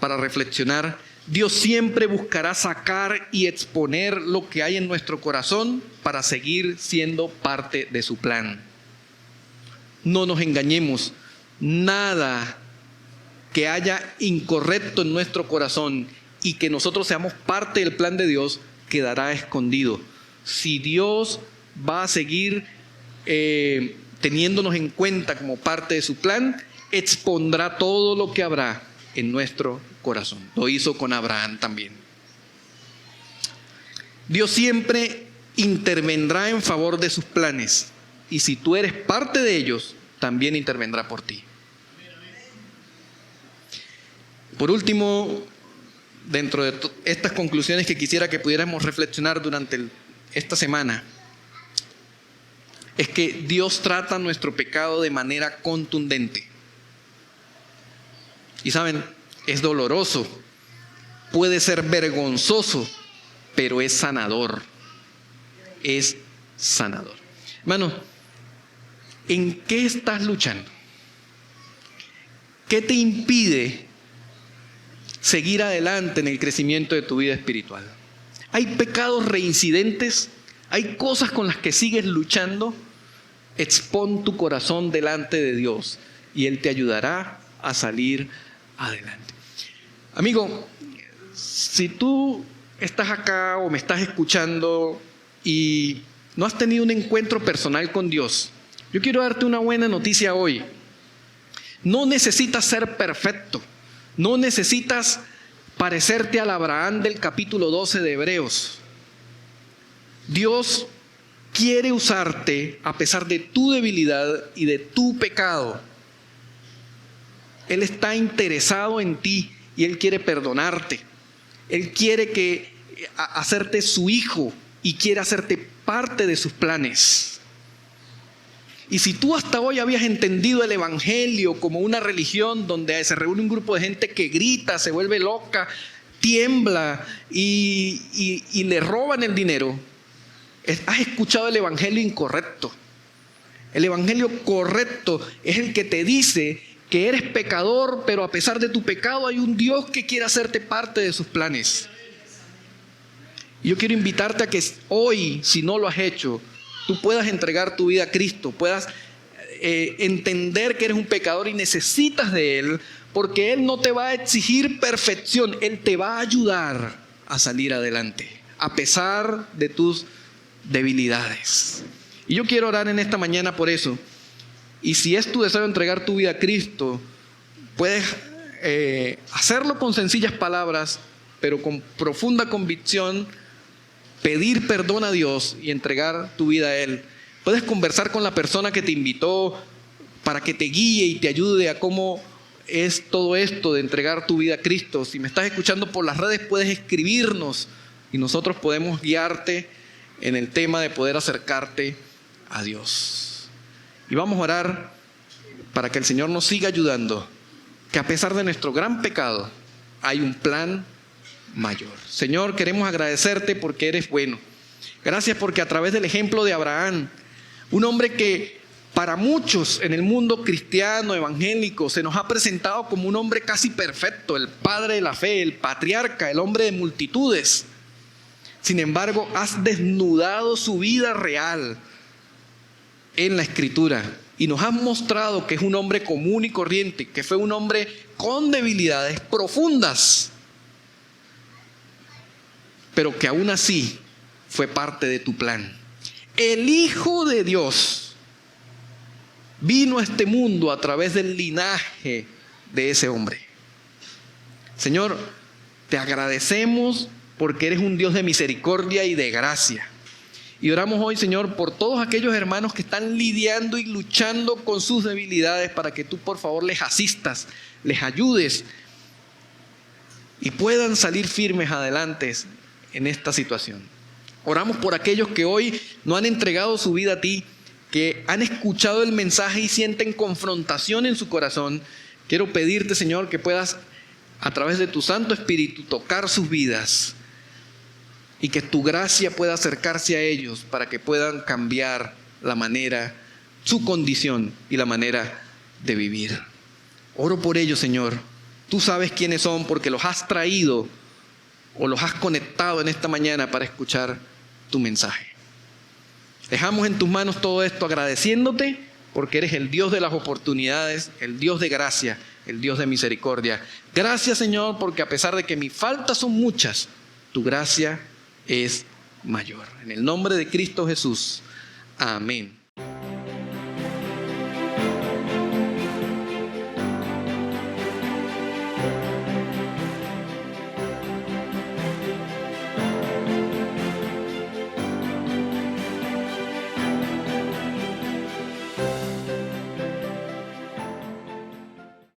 para reflexionar: Dios siempre buscará sacar y exponer lo que hay en nuestro corazón para seguir siendo parte de su plan. No nos engañemos, nada que haya incorrecto en nuestro corazón y que nosotros seamos parte del plan de Dios quedará escondido. Si Dios va a seguir teniéndonos en cuenta como parte de su plan, expondrá todo lo que habrá en nuestro corazón. Lo hizo con Abraham también. Dios siempre intervendrá en favor de sus planes, y si tú eres parte de ellos, también intervendrá por ti. Por último, dentro de estas conclusiones que quisiera que pudiéramos reflexionar durante esta semana, es que Dios trata nuestro pecado de manera contundente. Y saben, es doloroso, puede ser vergonzoso, pero es sanador. Es sanador. Hermano, ¿en qué estás luchando? ¿Qué te impide seguir adelante en el crecimiento de tu vida espiritual? ¿Hay pecados reincidentes? ¿Hay cosas con las que sigues luchando? Expón tu corazón delante de Dios y Él te ayudará a salir adelante. Amigo, si tú estás acá o me estás escuchando y no has tenido un encuentro personal con Dios, yo quiero darte una buena noticia hoy. No necesitas ser perfecto. No necesitas parecerte al Abraham del capítulo 12 de Hebreos. Dios quiere usarte a pesar de tu debilidad y de tu pecado. Él está interesado en ti y Él quiere perdonarte. Él quiere hacerte su hijo y quiere hacerte parte de sus planes. Y si tú hasta hoy habías entendido el evangelio como una religión donde se reúne un grupo de gente que grita, se vuelve loca, tiembla y le roban el dinero, has escuchado el evangelio incorrecto. El evangelio correcto es el que te dice que eres pecador, pero a pesar de tu pecado hay un Dios que quiere hacerte parte de sus planes. Y yo quiero invitarte a que hoy, si no lo has hecho, tú puedas entregar tu vida a Cristo, puedas entender que eres un pecador y necesitas de Él, porque Él no te va a exigir perfección, Él te va a ayudar a salir adelante, a pesar de tus debilidades. Y yo quiero orar en esta mañana por eso. Y si es tu deseo entregar tu vida a Cristo, puedes hacerlo con sencillas palabras, pero con profunda convicción, pedir perdón a Dios y entregar tu vida a Él. Puedes conversar con la persona que te invitó para que te guíe y te ayude a cómo es todo esto de entregar tu vida a Cristo. Si me estás escuchando por las redes, puedes escribirnos y nosotros podemos guiarte en el tema de poder acercarte a Dios. Y vamos a orar para que el Señor nos siga ayudando, que a pesar de nuestro gran pecado, hay un plan mayor. Señor, queremos agradecerte porque eres bueno. Gracias porque a través del ejemplo de Abraham, un hombre que para muchos en el mundo cristiano, evangélico, se nos ha presentado como un hombre casi perfecto, el padre de la fe, el patriarca, el hombre de multitudes. Sin embargo, has desnudado su vida real en la Escritura y nos has mostrado que es un hombre común y corriente, que fue un hombre con debilidades profundas, pero que aún así fue parte de tu plan. El Hijo de Dios vino a este mundo a través del linaje de ese hombre. Señor, te agradecemos porque eres un Dios de misericordia y de gracia. Y oramos hoy, Señor, por todos aquellos hermanos que están lidiando y luchando con sus debilidades, para que tú, por favor, les asistas, les ayudes y puedan salir firmes adelante en esta situación. Oramos por aquellos que hoy no han entregado su vida a ti, que han escuchado el mensaje y sienten confrontación en su corazón. Quiero pedirte, Señor, que puedas, a través de tu Santo Espíritu, tocar sus vidas y que tu gracia pueda acercarse a ellos para que puedan cambiar la manera, su condición y la manera de vivir. Oro por ellos, Señor. Tú sabes quiénes son porque los has traído o los has conectado en esta mañana para escuchar tu mensaje. Dejamos en tus manos todo esto agradeciéndote porque eres el Dios de las oportunidades, el Dios de gracia, el Dios de misericordia. Gracias, Señor, porque a pesar de que mis faltas son muchas, tu gracia es mayor. En el nombre de Cristo Jesús. Amén.